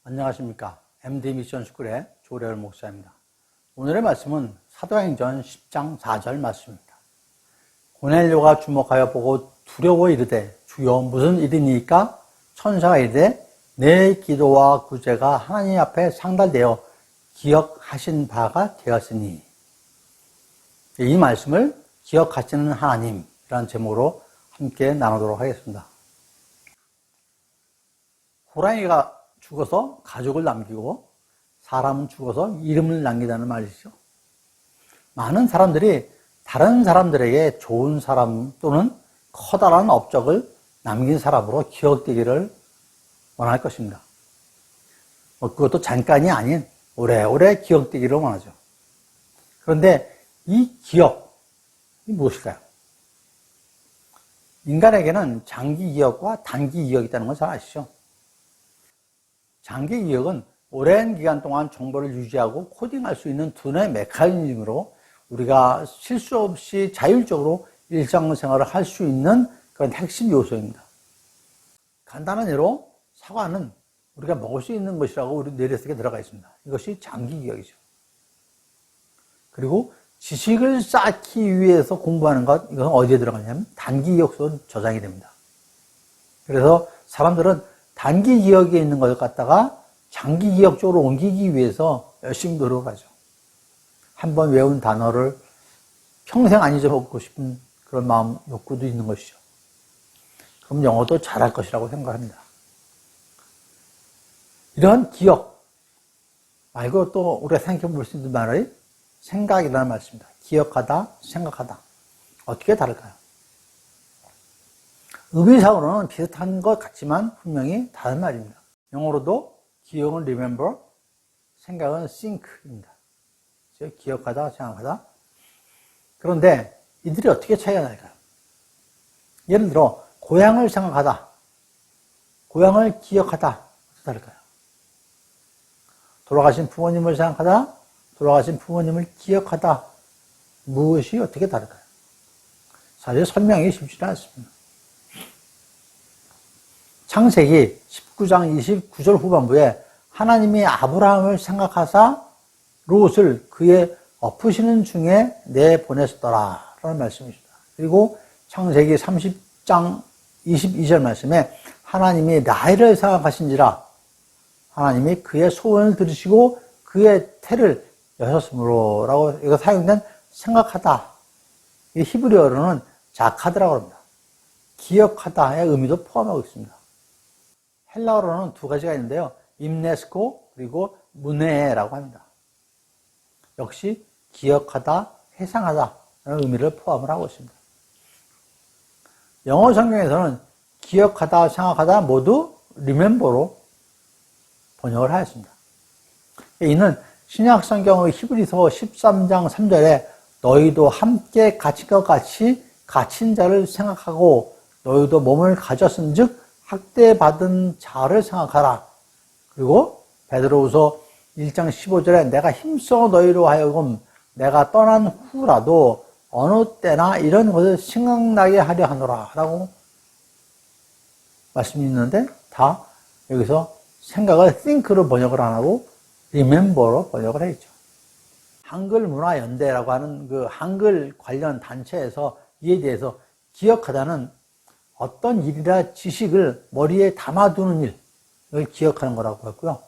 안녕하십니까. MD 미션 스쿨의 조래열 목사입니다. 오늘의 말씀은 사도행전 10장 4절 말씀입니다. 고넬료가 주목하여 보고 두려워 이르되 주여 무슨 일이니까? 천사가 이르되 내 기도와 구제가 하나님 앞에 상달되어 기억하신 바가 되었으니. 이 말씀을 기억하시는 하나님이라는 제목으로 함께 나누도록 하겠습니다. 호랑이가 죽어서 가족을 남기고 사람은 죽어서 이름을 남기다는 말이죠. 많은 사람들이 다른 사람들에게 좋은 사람 또는 커다란 업적을 남긴 사람으로 기억되기를 원할 것입니다. 그것도 잠깐이 아닌 오래오래 기억되기를 원하죠. 그런데 이 기억이 무엇일까요? 인간에게는 장기 기억과 단기 기억이 있다는 건 잘 아시죠? 장기 기억은 오랜 기간 동안 정보를 유지하고 코딩할 수 있는 두뇌 메커니즘으로 우리가 실수 없이 자율적으로 일상생활을 할 수 있는 그런 핵심 요소입니다. 간단한 예로 사과는 우리가 먹을 수 있는 것이라고 우리 뇌리 속에 들어가 있습니다. 이것이 장기 기억이죠. 그리고 지식을 쌓기 위해서 공부하는 것, 이것은 어디에 들어가냐면 단기 기억 속에 저장이 됩니다. 그래서 사람들은 단기 기억에 있는 걸 갖다가 장기 기억 쪽으로 옮기기 위해서 열심히 노력하죠. 한번 외운 단어를 평생 안 잊어먹고 싶은 그런 마음, 욕구도 있는 것이죠. 그럼 영어도 잘할 것이라고 생각합니다. 이런 기억 말고 또 우리가 생각해 볼 수 있는 말이 생각이라는 말씀입니다. 기억하다, 생각하다. 어떻게 다를까요? 의미상으로는 비슷한 것 같지만 분명히 다른 말입니다. 영어로도 기억은 remember, 생각은 think입니다. 즉 기억하다, 생각하다. 그런데 이들이 어떻게 차이가 날까요? 예를 들어 고향을 생각하다, 고향을 기억하다. 어떻게 다를까요? 돌아가신 부모님을 생각하다, 돌아가신 부모님을 기억하다. 무엇이 어떻게 다를까요? 사실 설명이 쉽지 않습니다. 창세기 19장 29절 후반부에 하나님이 아브라함을 생각하사 롯을 그의 엎으시는 중에 내보냈더라 라는 말씀이십니다. 그리고 창세기 30장 22절 말씀에 하나님이 라헬을 생각하신지라 하나님이 그의 소원을 들으시고 그의 태를 여셨으므로 라고 이거 사용된 생각하다. 이 히브리어로는 자카드라고 합니다. 기억하다의 의미도 포함하고 있습니다. 헬라어로는 두 가지가 있는데요. 임네스코 그리고 문헤라고 합니다. 역시 기억하다, 회상하다 라는 의미를 포함을 하고 있습니다. 영어 성경에서는 기억하다, 생각하다 모두 remember로 번역을 하였습니다. 이는 신약 성경의 히브리서 13장 3절에 너희도 함께 갇힌 것 같이 갇힌 자를 생각하고 너희도 몸을 가졌은즉 학대받은 자를 생각하라. 그리고 베드로후서 1장 15절에 내가 힘써 너희로 하여금 내가 떠난 후라도 어느 때나 이런 것을 생각나게 하려 하노라 라고 말씀이 있는데 다 여기서 생각을 think로 번역을 안 하고 remember로 번역을 했죠. 한글문화연대라고 하는 그 한글 관련 단체에서 이에 대해서 기억하다는 어떤 일이나 지식을 머리에 담아두는 일을 기억하는 거라고 했고요.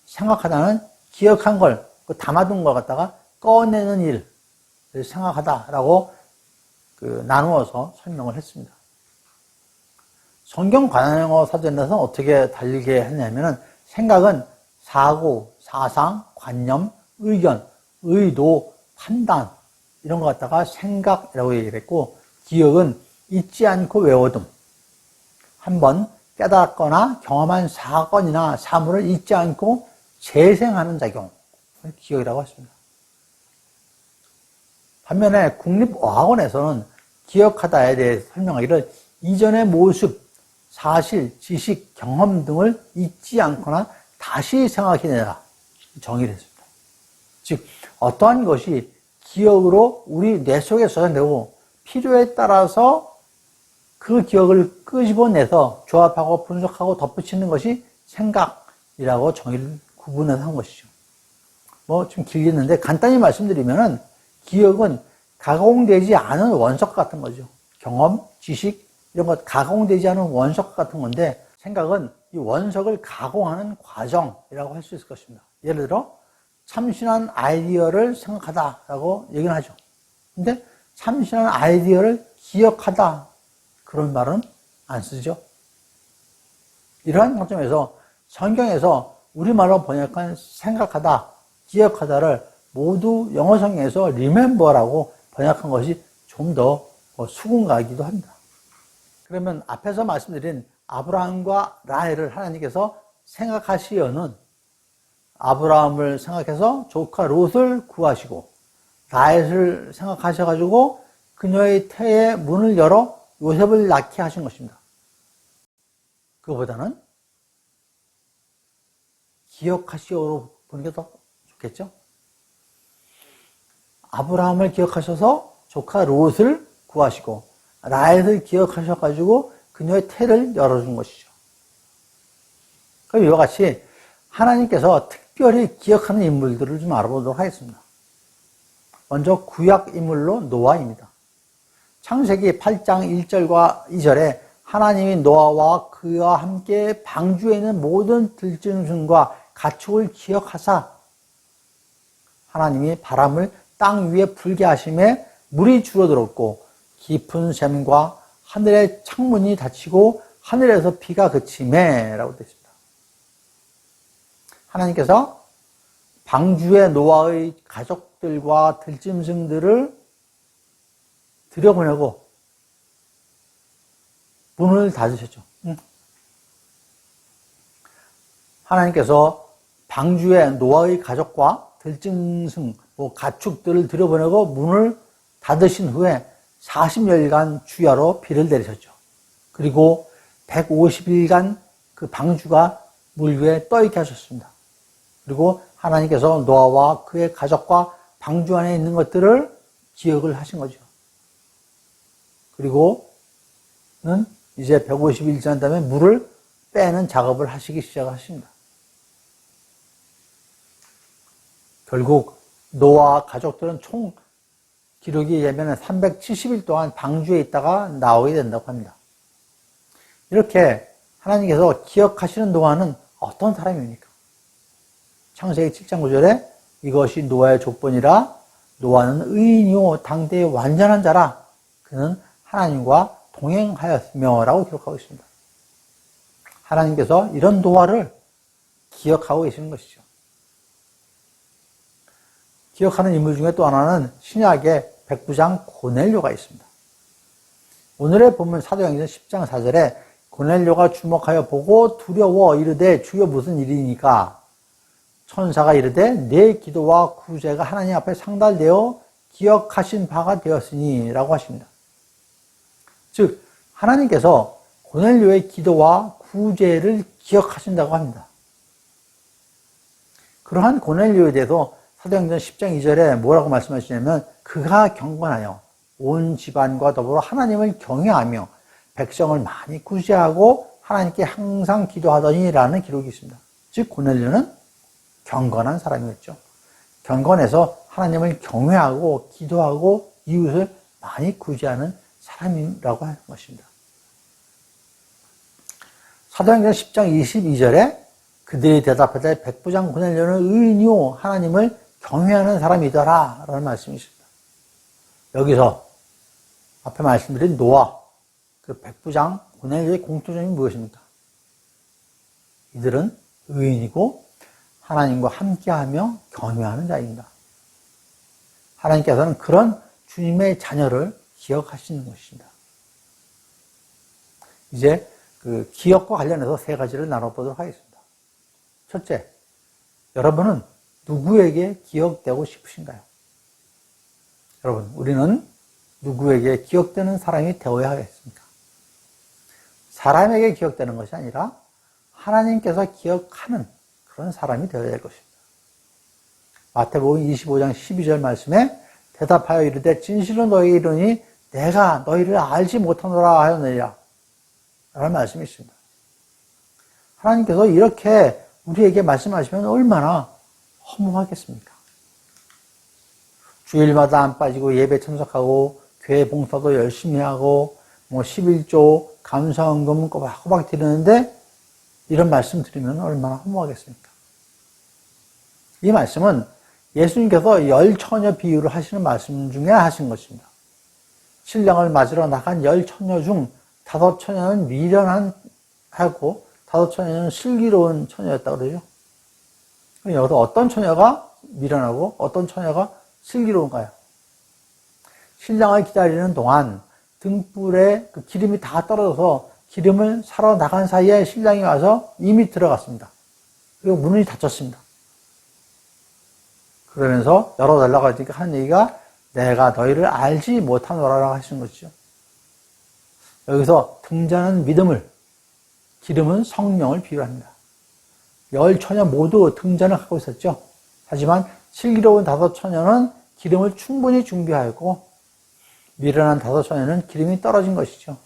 생각하다는 기억한 걸 담아둔 걸 갖다가 꺼내는 일을 생각하다라고 나누어서 설명을 했습니다. 성경 관한영어 사전에서는 어떻게 달리게 했냐면은 생각은 사고, 사상, 관념, 의견, 의도, 판단 이런 거 갖다가 생각이라고 얘기를 했고 기억은 잊지 않고 외워둠. 한번 깨닫거나 경험한 사건이나 사물을 잊지 않고 재생하는 작용을 기억이라고 했습니다. 반면에 국립어학원에서는 기억하다에 대해 설명하기를 이전의 모습, 사실, 지식, 경험 등을 잊지 않거나 다시 생각해내라 정의를 했습니다. 즉 어떠한 것이 기억으로 우리 뇌 속에 저장되고 필요에 따라서 그 기억을 끄집어내서 조합하고 분석하고 덧붙이는 것이 생각, 기억이라고 정의를 구분해서 한 것이죠. 뭐 좀 길겠는데 간단히 말씀드리면은 기억은 가공되지 않은 원석 같은 거죠. 경험, 지식 이런 것 가공되지 않은 원석 같은 건데 생각은 이 원석을 가공하는 과정이라고 할 수 있을 것입니다. 예를 들어 참신한 아이디어를 생각하다라고 얘기는 하죠. 근데 참신한 아이디어를 기억하다 그런 말은 안 쓰죠. 이러한 관점에서 성경에서 우리말로 번역한 생각하다, 기억하다를 모두 영어 성경에서 remember라고 번역한 것이 좀 더 수긍가기도 합니다. 그러면 앞에서 말씀드린 아브라함과 라헬을 하나님께서 생각하시어는 아브라함을 생각해서 조카 롯을 구하시고 라헬을 생각하셔가지고 그녀의 태의 문을 열어 요셉을 낳게 하신 것입니다. 그거보다는 기억하시오로 보는 게 더 좋겠죠? 아브라함을 기억하셔서 조카 롯을 구하시고 라헬을 기억하셔가지고 그녀의 태를 열어준 것이죠. 그럼 이와 같이 하나님께서 특별히 기억하는 인물들을 좀 알아보도록 하겠습니다. 먼저 구약 인물로 노아입니다. 창세기 8장 1절과 2절에 하나님이 노아와 그와 함께 방주에 있는 모든 들짐승과 가축을 기억하사 하나님이 바람을 땅 위에 불게 하심에 물이 줄어들었고 깊은 샘과 하늘의 창문이 닫히고 하늘에서 비가 그치매 라고 되어 있습니다. 하나님께서 방주에 노아의 가족들과 들짐승들을 들여보내고 문을 닫으셨죠. 하나님께서 방주에 노아의 가족과 들짐승, 가축들을 들여보내고 문을 닫으신 후에 40여일간 주야로 비를 내리셨죠. 그리고 150일간 그 방주가 물 위에 떠있게 하셨습니다. 그리고 하나님께서 노아와 그의 가족과 방주 안에 있는 것들을 기억을 하신 거죠. 그리고는 이제 150일 지난 다음에 물을 빼는 작업을 하시기 시작하십니다. 결국 노아 가족들은 총 기록에 의하면 370일 동안 방주에 있다가 나오게 된다고 합니다. 이렇게 하나님께서 기억하시는 노아는 어떤 사람입니까? 창세기 7장 9절에 이것이 노아의 족본이라 노아는 의인이요 당대의 완전한 자라 그는 하나님과 동행하였으며 라고 기록하고 있습니다. 하나님께서 이런 노아를 기억하고 계시는 것이죠. 기억하는 인물 중에 또 하나는 신약의 백부장 고넬료가 있습니다. 오늘의 본문 사도행전 10장 4절에 고넬료가 주목하여 보고 두려워 이르되 주여 무슨 일이니까 천사가 이르되 내 기도와 구제가 하나님 앞에 상달되어 기억하신 바가 되었으니 라고 하십니다. 즉 하나님께서 고넬료의 기도와 구제를 기억하신다고 합니다. 그러한 고넬료에 대해서 사도행전 10장 2절에 뭐라고 말씀하시냐면 그가 경건하여 온 집안과 더불어 하나님을 경외하며 백성을 많이 구제하고 하나님께 항상 기도하더니 라는 기록이 있습니다. 즉 고넬료는 경건한 사람이었죠. 경건해서 하나님을 경외하고 기도하고 이웃을 많이 구제하는 사람이라고 하는 것입니다. 사도행전 10장 22절에 그들이 대답하되 백부장 고넬료는 의인이요 하나님을 경외하는 사람이더라 라는 말씀이 있습니다. 여기서 앞에 말씀드린 노아, 그 백부장 고넬료의 공통점이 무엇입니까? 이들은 의인이고 하나님과 함께하며 경외하는 자입니다. 하나님께서는 그런 주님의 자녀를 기억하시는 것입니다. 이제 그 기억과 관련해서 세 가지를 나눠보도록 하겠습니다. 첫째, 여러분은 누구에게 기억되고 싶으신가요? 여러분, 우리는 누구에게 기억되는 사람이 되어야 하겠습니까? 사람에게 기억되는 것이 아니라 하나님께서 기억하는 그런 사람이 되어야 될 것입니다. 마태복음 25장 12절 말씀에 대답하여 이르되 진실로 너희에게 이르니 내가 너희를 알지 못하노라 하였느니라 라는 말씀이 있습니다. 하나님께서 이렇게 우리에게 말씀하시면 얼마나 허무하겠습니까? 주일마다 안 빠지고 예배 참석하고 교회 봉사도 열심히 하고 11조 감사헌금 꼬박꼬박 드리는데 이런 말씀 드리면 얼마나 허무하겠습니까? 이 말씀은 예수님께서 10처녀 비유를 하시는 말씀 중에 하신 것입니다. 신랑을 맞으러 나간 10처녀 중 5처녀는 미련하고 5처녀는 슬기로운 처녀였다고 그러죠. 여기서 어떤 처녀가 미련하고 어떤 처녀가 슬기로운가요? 신랑을 기다리는 동안 등불에 그 기름이 다 떨어져서 기름을 사러 나간 사이에 신랑이 와서 이미 들어갔습니다. 그리고 문이 닫혔습니다. 그러면서 열어달라고 하니까 하는 얘기가 내가 너희를 알지 못하노라라고 하시는 것이죠. 여기서 등자는 믿음을, 기름은 성령을 비유합니다. 10처녀 모두 등잔을 갖고 있었죠. 하지만 슬기로운 5처녀는 기름을 충분히 준비하였고 미련한 5처녀는 기름이 떨어진 것이죠.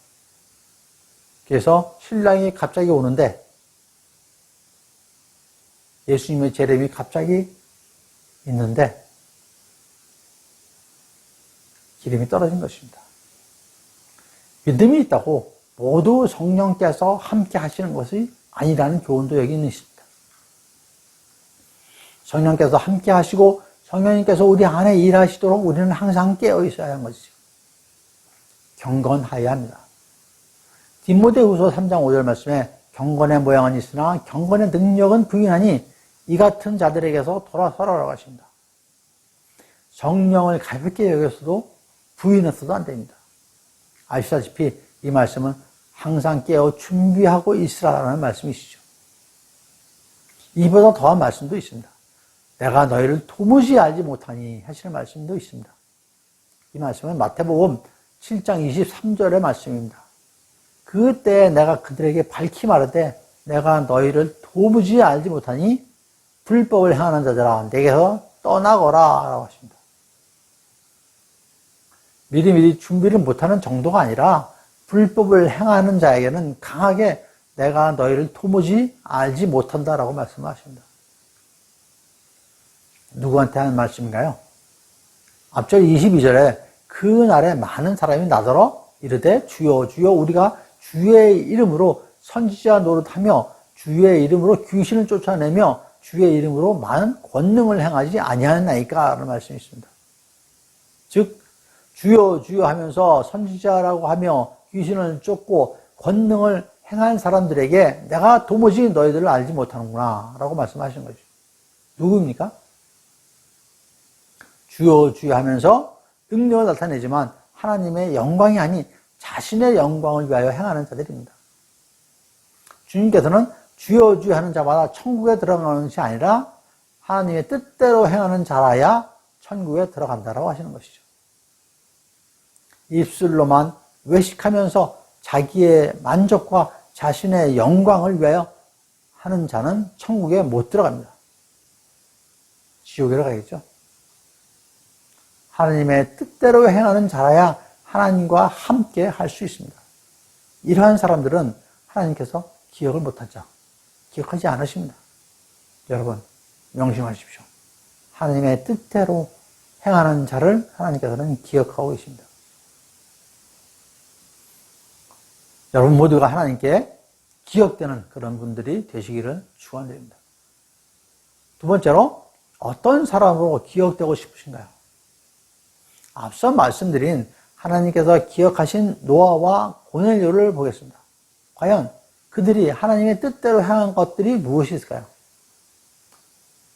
그래서 신랑이 갑자기 오는데 예수님의 재림이 갑자기 있는데 기름이 떨어진 것입니다. 믿음이 있다고 모두 성령께서 함께 하시는 것이 아니라는 교훈도 여기 있습니다. 성령께서 함께 하시고 성령님께서 우리 안에 일하시도록 우리는 항상 깨어 있어야 하는 것이죠. 경건하여야 합니다. 디모데후서 3장 5절 말씀에 경건의 모양은 있으나 경건의 능력은 부인하니 이 같은 자들에게서 돌아서라라고 하십니다. 성령을 가볍게 여겼어도 부인했어도 안 됩니다. 아시다시피 이 말씀은 항상 깨어 준비하고 있으라는 말씀이시죠. 이보다 더한 말씀도 있습니다. 내가 너희를 도무지 알지 못하니 하시는 말씀도 있습니다. 이 말씀은 마태복음 7장 23절의 말씀입니다. 그때 내가 그들에게 밝히 말하되 내가 너희를 도무지 알지 못하니 불법을 행하는 자들아 내게서 떠나거라 라고 하십니다. 미리미리 준비를 못하는 정도가 아니라 불법을 행하는 자에게는 강하게 내가 너희를 도무지 알지 못한다라고 말씀하십니다. 누구한테 하는 말씀인가요? 앞절 22절에 그 날에 많은 사람이 나더러 이르되 주여 주여 우리가 주의 이름으로 선지자 노릇하며 주의 이름으로 귀신을 쫓아내며 주의 이름으로 많은 권능을 행하지 아니하나이까 라는 말씀이 있습니다. 즉 주여 주여 하면서 선지자라고 하며 귀신을 쫓고 권능을 행한 사람들에게 내가 도무지 너희들을 알지 못하는구나 라고 말씀하시는 거죠. 누구입니까? 주여 주여 하면서 능력을 나타내지만 하나님의 영광이 아닌 자신의 영광을 위하여 행하는 자들입니다. 주님께서는 주여 주여 하는 자마다 천국에 들어가는 것이 아니라 하나님의 뜻대로 행하는 자라야 천국에 들어간다라고 하시는 것이죠. 입술로만 외식하면서 자기의 만족과 자신의 영광을 위하여 하는 자는 천국에 못 들어갑니다. 지옥에 가겠죠. 하나님의 뜻대로 행하는 자라야 하나님과 함께 할 수 있습니다. 이러한 사람들은 하나님께서 기억을 못하죠. 기억하지 않으십니다. 여러분 명심하십시오. 하나님의 뜻대로 행하는 자를 하나님께서는 기억하고 계십니다. 여러분 모두가 하나님께 기억되는 그런 분들이 되시기를 축원드립니다. 두 번째로 어떤 사람으로 기억되고 싶으신가요? 앞서 말씀드린 하나님께서 기억하신 노아와 고넬료를 보겠습니다. 과연 그들이 하나님의 뜻대로 행한 것들이 무엇이 있을까요?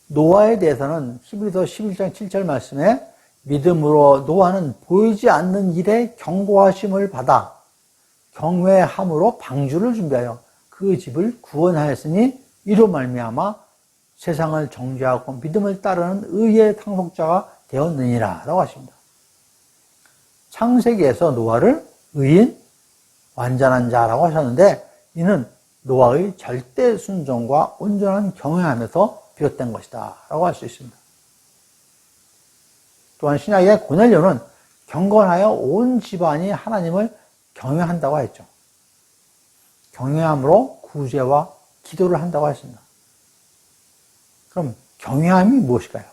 노아에 대해서는 히브리서 11장 7절 말씀에 믿음으로 노아는 보이지 않는 일에 경고하심을 받아 경외함으로 방주를 준비하여 그 집을 구원하였으니 이로 말미암아 세상을 정죄하고 믿음을 따르는 의의 상속자가 되었느니라 라고 하십니다. 창세기에서 노아를 의인, 완전한 자라고 하셨는데 이는 노아의 절대 순종과 온전한 경외함에서 비롯된 것이다 라고 할 수 있습니다. 또한 신약의 고넬료는 경건하여 온 집안이 하나님을 경외한다고 했죠. 경외함으로 구제와 기도를 한다고 했습니다. 그럼 경외함이 무엇일까요?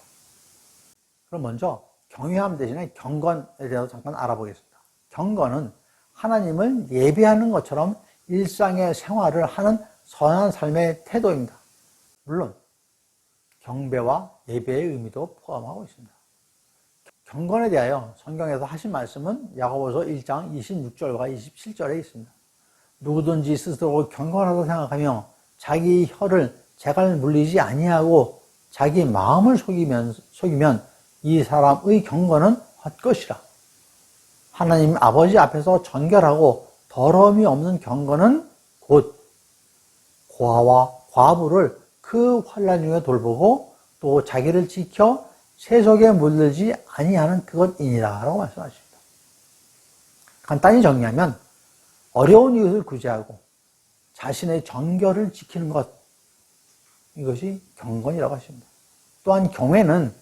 그럼 먼저 경외함 대신에 경건에 대해서 잠깐 알아보겠습니다. 경건은 하나님을 예배하는 것처럼 일상의 생활을 하는 선한 삶의 태도입니다. 물론 경배와 예배의 의미도 포함하고 있습니다. 경건에 대하여 성경에서 하신 말씀은 야고보서 1장 26절과 27절에 있습니다. 누구든지 스스로 경건하다고 생각하며 자기 혀를 재갈 물리지 아니하고 자기 마음을 속이면 이 사람의 경건은 헛것이라. 하나님 아버지 앞에서 정결하고 더러움이 없는 경건은 곧 고아와 과부를 그 환난 중에 돌보고 또 자기를 지켜 세속에 물들지 아니하는 그것이니라 라고 말씀하십니다. 간단히 정리하면 어려운 이웃을 구제하고 자신의 정결을 지키는 것, 이것이 경건이라고 하십니다. 또한 경외는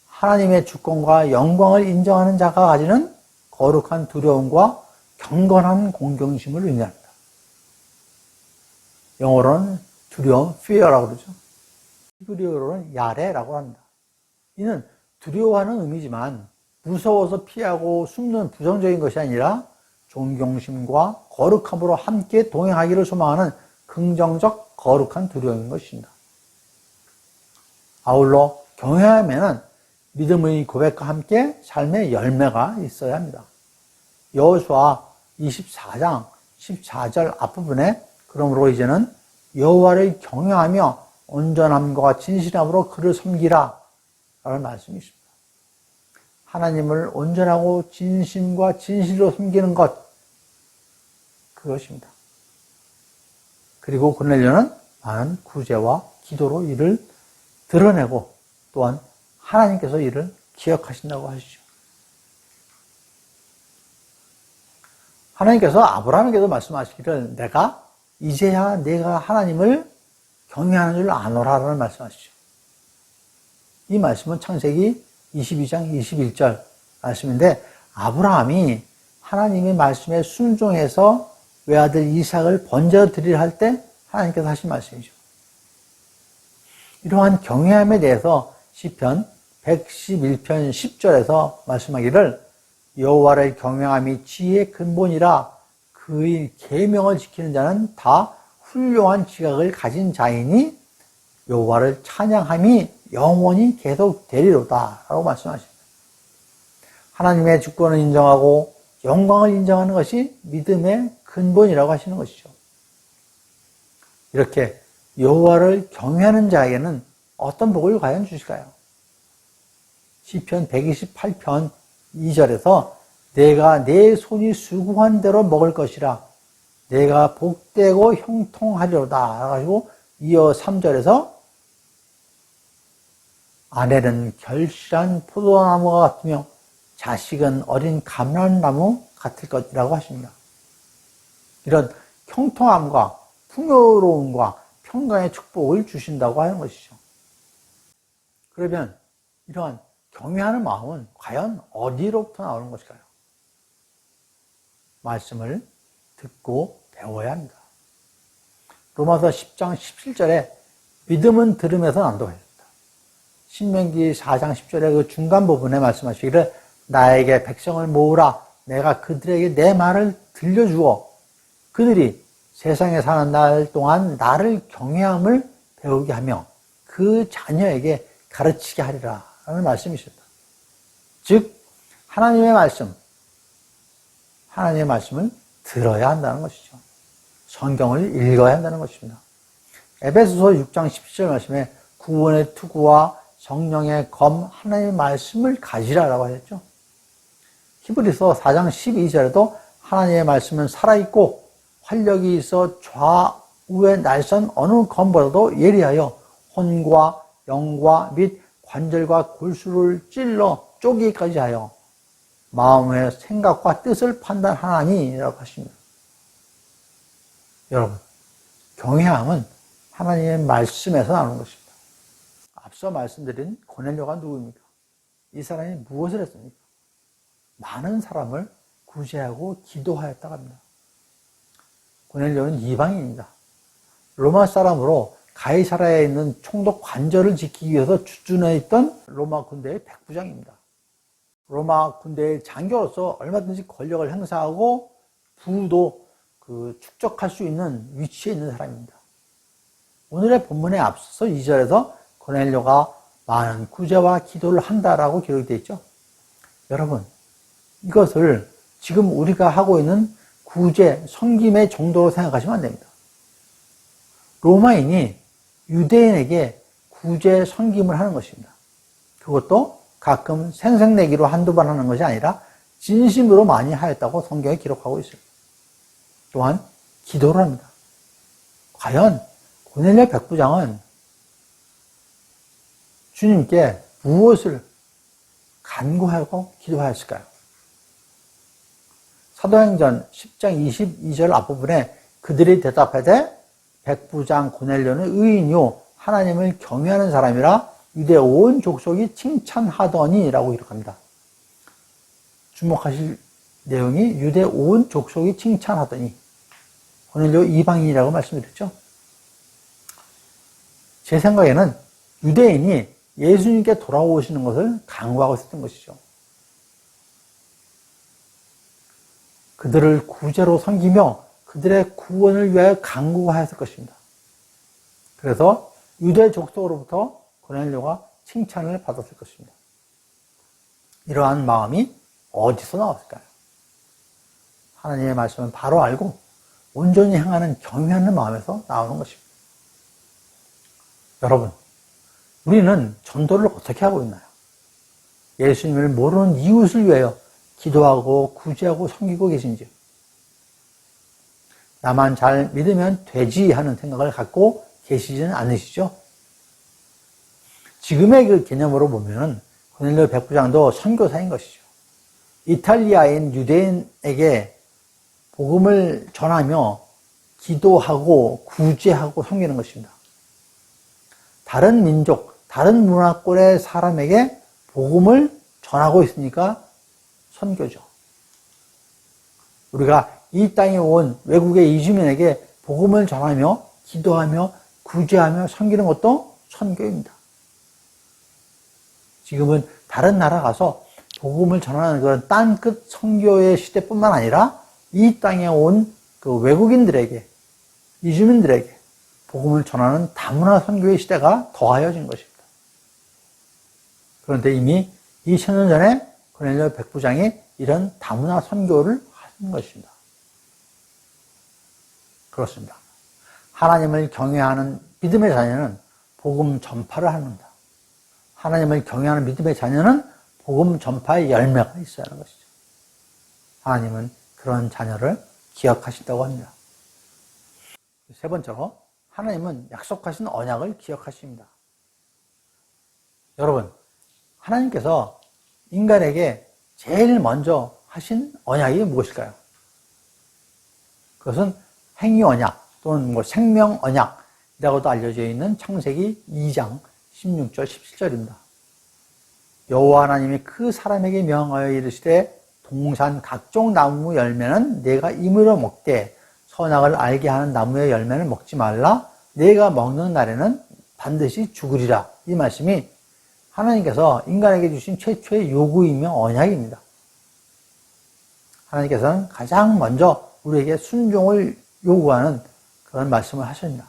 하나님의 주권과 영광을 인정하는 자가 가지는 거룩한 두려움과 경건한 공경심을 의미합니다. 영어로는 두려움, fear라고 그러죠. 히브리어로는 야레라고 합니다. 이는 두려워하는 의미지만 무서워서 피하고 숨는 부정적인 것이 아니라 존경심과 거룩함으로 함께 동행하기를 소망하는 긍정적 거룩한 두려움인 것입니다. 아울러 경외함에는 믿음의 고백과 함께 삶의 열매가 있어야 합니다. 여호수아 24장 14절 앞부분에 그러므로 이제는 여호와를 경외하며 온전함과 진실함으로 그를 섬기라 라는 말씀이 있습니다. 하나님을 온전하고 진심과 진실로 섬기는 것, 그것입니다. 그리고 고넬료는 많은 구제와 기도로 이를 드러내고 또한 하나님께서 이를 기억하신다고 하시죠. 하나님께서 아브라함에게도 말씀하시기를 이제야 내가 하나님을 경외하는 줄 아노라라는 말씀하시죠. 이 말씀은 창세기 22장 21절 말씀인데 아브라함이 하나님의 말씀에 순종해서 외아들 이삭을 번제로 드리려 할 때 하나님께서 하신 말씀이죠. 이러한 경외함에 대해서 시편 111편 10절에서 말씀하기를 여호와를 경외함이 지혜의 근본이라 그의 계명을 지키는 자는 다 훌륭한 지각을 가진 자이니 여호와를 찬양함이 영원히 계속 되리로다 라고 말씀하십니다. 하나님의 주권을 인정하고 영광을 인정하는 것이 믿음의 근본이라고 하시는 것이죠. 이렇게 여호와를 경외하는 자에게는 어떤 복을 과연 주실까요? 시편 128편 2절에서 내가 내 손이 수고한 대로 먹을 것이라 내가 복되고 형통하리로다 라고 이어 3절에서 아내는 결실한 포도나무가 같으며 자식은 어린 감람나무 같을 것이라고 하십니다. 이런 형통함과 풍요로움과 평강의 축복을 주신다고 하는 것이죠. 그러면 이러한 경외하는 마음은 과연 어디로부터 나오는 것일까요? 말씀을 듣고 배워야 합니다. 로마서 10장 17절에 믿음은 들음에서 난다고 했습니다. 신명기 4장 10절에 그 중간 부분에 말씀하시기를 나에게 백성을 모으라 내가 그들에게 내 말을 들려주어 그들이 세상에 사는 날 동안 나를 경외함을 배우게 하며 그 자녀에게 가르치게 하리라 라는 말씀이십니다. 즉 하나님의 말씀을 들어야 한다는 것이죠. 성경을 읽어야 한다는 것입니다. 에베소서 6장 17절 말씀에 구원의 투구와 성령의 검 하나님의 말씀을 가지라라고 하셨죠. 히브리서 4장 12절에도 하나님의 말씀은 살아있고 활력이 있어 좌우의 날선 어느 검보다도 예리하여 혼과 영과 및 관절과 골수를 찔러 쪼개기까지 하여 마음의 생각과 뜻을 판단하나니라고 하십니다. 여러분, 경외함은 하나님의 말씀에서 나오는 것입니다. 앞서 말씀드린 고넬료가 누구입니까? 이 사람이 무엇을 했습니까? 많은 사람을 구제하고 기도하였다고 합니다. 고넬료는 이방인입니다. 로마 사람으로 가이사라에 있는 총독 관절을 지키기 위해서 주둔해 있던 로마 군대의 백부장입니다. 로마 군대의 장교로서 얼마든지 권력을 행사하고 부도 축적할 수 있는 위치에 있는 사람입니다. 오늘의 본문에 앞서서 2절에서 고넬료가 많은 구제와 기도를 한다라고 기록이 되어 있죠. 여러분, 이것을 지금 우리가 하고 있는 구제, 섬김의 정도로 생각하시면 안 됩니다. 로마인이 유대인에게 구제, 섬김을 하는 것입니다. 그것도 가끔 생색내기로 한두 번 하는 것이 아니라 진심으로 많이 하였다고 성경에 기록하고 있습니다. 또한 기도를 합니다. 과연 고넬료 백부장은 주님께 무엇을 간구하고 기도하였을까요? 사도행전 10장 22절 앞부분에 그들이 대답하되 백부장 고넬료는 의인이요 하나님을 경외하는 사람이라 유대 온 족속이 칭찬하더니 라고 기록합니다. 주목하실 내용이 유대 온 족속이 칭찬하더니 고넬료 이방인이라고 말씀드렸죠. 제 생각에는 유대인이 예수님께 돌아오시는 것을 간구하고 있었던 것이죠. 그들을 구제로 섬기며 그들의 구원을 위하여 간구하였을 것입니다. 그래서 유대 족속으로부터 고넬료가 칭찬을 받았을 것입니다. 이러한 마음이 어디서 나왔을까요? 하나님의 말씀은 바로 알고 온전히 행하는 경외하는 마음에서 나오는 것입니다. 여러분, 우리는 전도를 어떻게 하고 있나요? 예수님을 모르는 이웃을 위하여 기도하고 구제하고 섬기고 계신지요? 나만 잘 믿으면 되지 하는 생각을 갖고 계시지는 않으시죠? 지금의 그 개념으로 보면 고넬료 백부장도 선교사인 것이죠. 이탈리아인 유대인에게 복음을 전하며 기도하고 구제하고 섬기는 것입니다. 다른 민족, 다른 문화권의 사람에게 복음을 전하고 있으니까 선교죠. 우리가 이 땅에 온 외국의 이주민에게 복음을 전하며 기도하며 구제하며 섬기는 것도 선교입니다. 지금은 다른 나라 가서 복음을 전하는 그런 땅끝 선교의 시대뿐만 아니라 이 땅에 온 그 외국인들에게, 이주민들에게 복음을 전하는 다문화 선교의 시대가 더하여진 것입니다. 그런데 이미 2000년 전에 고넬료 백부장이 이런 다문화 선교를 하신 것입니다. 그렇습니다. 하나님을 경외하는 믿음의 자녀는 복음 전파를 합니다. 하나님을 경외하는 믿음의 자녀는 복음 전파의 열매가 있어야 하는 것이죠. 하나님은 그런 자녀를 기억하신다고 합니다. 세 번째로, 하나님은 약속하신 언약을 기억하십니다. 여러분, 하나님께서 인간에게 제일 먼저 하신 언약이 무엇일까요? 그것은 행위 언약 또는 생명 언약이라고도 알려져 있는 창세기 2장 16절 17절입니다. 여호와 하나님이 그 사람에게 명하여 이르시되 동산 각종 나무 열매는 내가 임으로 먹되 선악을 알게 하는 나무의 열매는 먹지 말라. 내가 먹는 날에는 반드시 죽으리라. 이 말씀이 하나님께서 인간에게 주신 최초의 요구이며 언약입니다. 하나님께서는 가장 먼저 우리에게 순종을 요구하는 그런 말씀을 하십니다.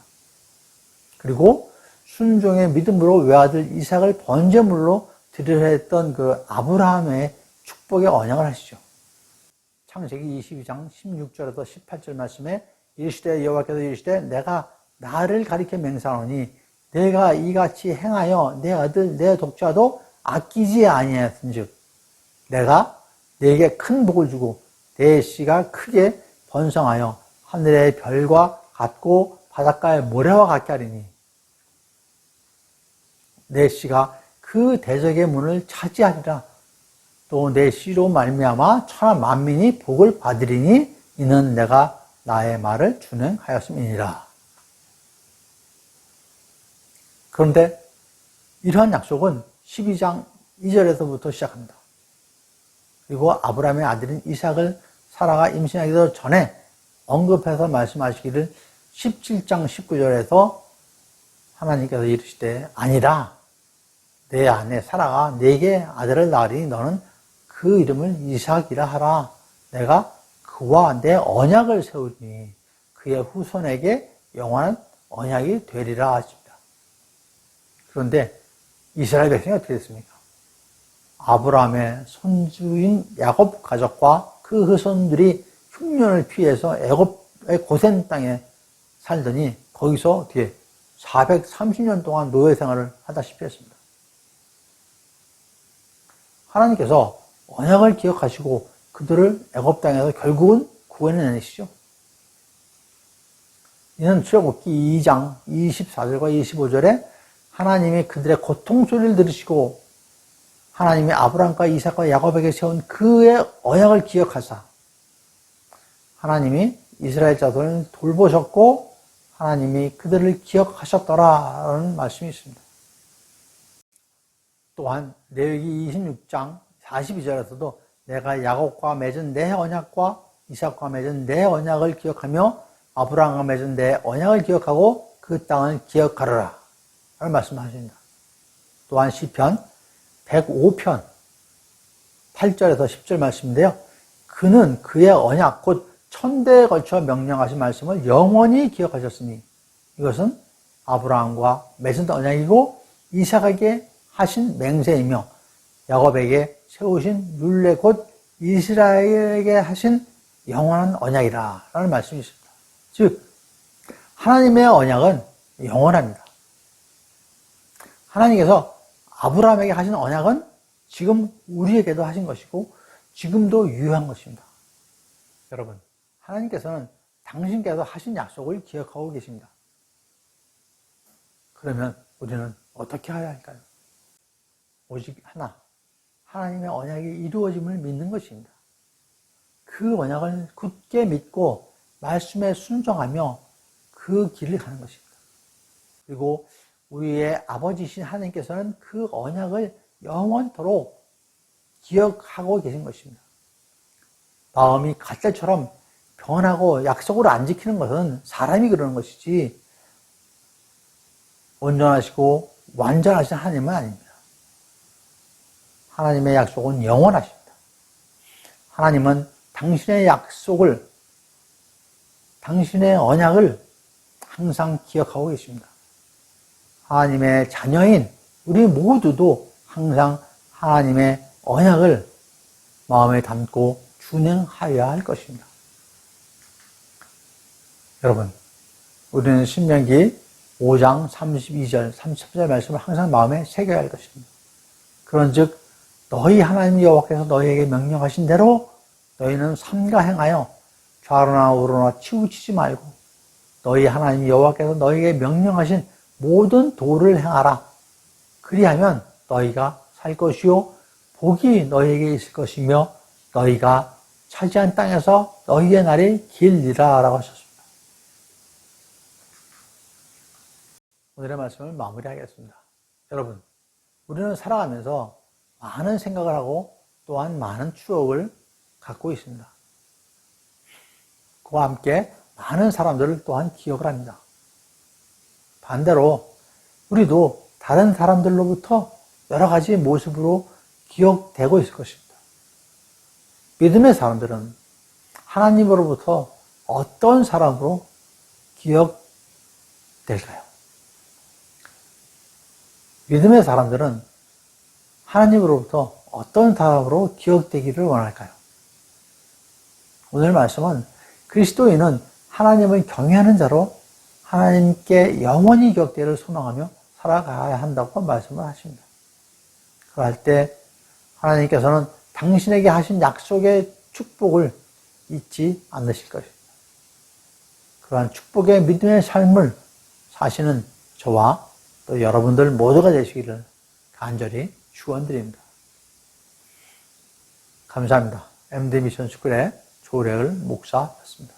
그리고 순종의 믿음으로 외아들 이삭을 번제물로 드리려 했던 그 아브라함의 축복의 언약을 하시죠. 창세기 22장 16절에서 18절 말씀에 이르시되 여호와께서 이르시되 내가 나를 가리켜 맹세하노니 내가 이같이 행하여 내 아들 내 독자도 아끼지 아니하였은즉 내가 네게 큰 복을 주고 내 씨가 크게 번성하여 하늘의 별과 같고 바닷가의 모래와 같게 하리니 내 씨가 그 대적의 문을 차지하리라. 또 내 씨로 말미암아 천하 만민이 복을 받으리니 이는 내가 나의 말을 준행하였음이니라. 그런데 이러한 약속은 12장 2절에서부터 시작합니다. 그리고 아브라함의 아들인 이삭을 사라가 임신하기도 전에 언급해서 말씀하시기를 17장 19절에서 하나님께서 이르시되 아니라 내 아내 사라가 네게 아들을 낳으리니 너는 그 이름을 이삭이라 하라. 내가 그와 내 언약을 세우리니 그의 후손에게 영원한 언약이 되리라 하십니다. 그런데 이스라엘 백성이 어떻게 됐습니까? 아브라함의 손주인 야곱 가족과 그 후손들이 흉년을 피해서 애굽의 고센 땅에 살더니 거기서 어떻게 430년 동안 노예 생활을 하다시피 했습니다. 하나님께서 언약을 기억하시고 그들을 애굽 땅에서 결국은 구원해내시죠. 이는 출애굽기 2장 24절과 25절에 하나님이 그들의 고통 소리를 들으시고 하나님이 아브라함과 이삭과 야곱에게 세운 그의 언약을 기억하사 하나님이 이스라엘 자손을 돌보셨고 하나님이 그들을 기억하셨더라라는 말씀이 있습니다. 또한 레위기 26장 42절에서도 내가 야곱과 맺은 내 언약과 이삭과 맺은 내 언약을 기억하며 아브라함과 맺은 내 언약을 기억하고 그 땅을 기억하리라 라는 말씀하십니다. 또한 시편 105편 8절에서 10절 말씀인데요. 그는 그의 언약 곧 천대에 걸쳐 명령하신 말씀을 영원히 기억하셨으니 이것은 아브라함과 맺은 언약이고 이삭에게 하신 맹세이며 야곱에게 세우신 율례 곧 이스라엘에게 하신 영원한 언약이라 라는 말씀이 있습니다. 즉 하나님의 언약은 영원합니다. 하나님께서 아브라함에게 하신 언약은 지금 우리에게도 하신 것이고 지금도 유효한 것입니다. 여러분, 하나님께서는 당신께서 하신 약속을 기억하고 계십니다. 그러면 우리는 어떻게 해야 할까요? 오직 하나, 하나님의 언약이 이루어짐을 믿는 것입니다. 그 언약을 굳게 믿고 말씀에 순종하며 그 길을 가는 것입니다. 그리고 우리의 아버지신 하나님께서는 그 언약을 영원토록 기억하고 계신 것입니다. 마음이 갓살처럼 변하고 약속을 안 지키는 것은 사람이 그러는 것이지 온전하시고 완전하신 하나님은 아닙니다. 하나님의 약속은 영원하십니다. 하나님은 당신의 약속을, 당신의 언약을 항상 기억하고 계십니다. 하나님의 자녀인 우리 모두도 항상 하나님의 언약을 마음에 담고 준행하여야 할 것입니다. 여러분, 우리는 신명기 5장 32절, 33절 말씀을 항상 마음에 새겨야 할 것입니다. 그런즉 너희 하나님 여호와께서 너희에게 명령하신 대로 너희는 삼가 행하여 좌로나 우로나 치우치지 말고 너희 하나님 여호와께서 너희에게 명령하신 모든 도를 행하라. 그리하면 너희가 살 것이요 복이 너희에게 있을 것이며 너희가 차지한 땅에서 너희의 날이 길리라 라고 하셨습니다. 오늘의 말씀을 마무리하겠습니다. 여러분, 우리는 살아가면서 많은 생각을 하고 또한 많은 추억을 갖고 있습니다. 그와 함께 많은 사람들을 또한 기억을 합니다. 반대로 우리도 다른 사람들로부터 여러 가지 모습으로 기억되고 있을 것입니다. 믿음의 사람들은 하나님으로부터 어떤 사람으로 기억될까요? 믿음의 사람들은 하나님으로부터 어떤 사람으로 기억되기를 원할까요? 오늘 말씀은 그리스도인은 하나님을 경외하는 자로 하나님께 영원히 기억되기를 소망하며 살아가야 한다고 말씀을 하십니다. 그럴 때 하나님께서는 당신에게 하신 약속의 축복을 잊지 않으실 것입니다. 그러한 축복의 믿음의 삶을 사시는 저와 또 여러분들 모두가 되시기를 간절히 축원드립니다. 감사합니다. MD 미션 스쿨의 조래을 목사였습니다.